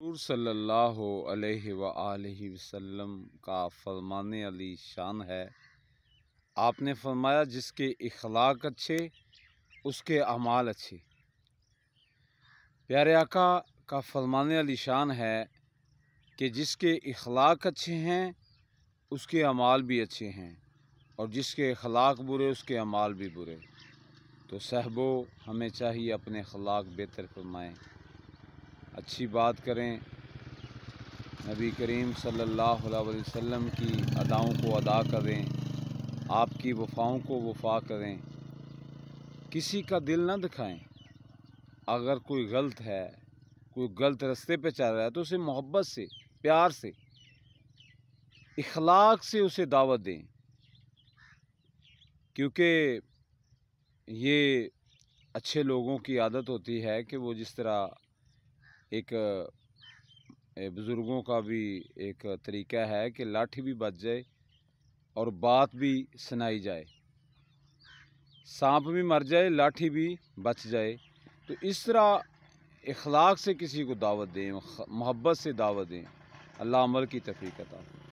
حضور صلی اللہ علیہ وآلہ وسلم کا فرمان علی شان ہے۔ آپ نے فرمایا جس کے اخلاق اچھے اس کے اعمال اچھے۔ پیارے آقا کا فرمان علی شان ہے کہ جس کے اخلاق اچھے ہیں اس کے اعمال بھی اچھے ہیں، اور جس کے اخلاق برے اس کے اعمال بھی برے۔ تو صحبو ہمیں چاہیے اپنے اخلاق بہتر فرمائیں، اچھی بات کریں، نبی کریم صلی اللہ علیہ وسلم کی اداؤں کو ادا کریں، آپ کی وفاؤں کو وفا کریں، کسی کا دل نہ دکھائیں۔ اگر کوئی غلط ہے، کوئی غلط راستے پہ چل رہا ہے تو اسے محبت سے، پیار سے، اخلاق سے اسے دعوت دیں، کیونکہ یہ اچھے لوگوں کی عادت ہوتی ہے کہ وہ جس طرح ایک بزرگوں کا بھی ایک طریقہ ہے کہ لاٹھی بھی بچ جائے اور بات بھی سنائی جائے، سانپ بھی مر جائے لاٹھی بھی بچ جائے، تو اس طرح اخلاق سے کسی کو دعوت دیں، محبت سے دعوت دیں۔ اللہ عمل کی توفیق عطا فرمائے۔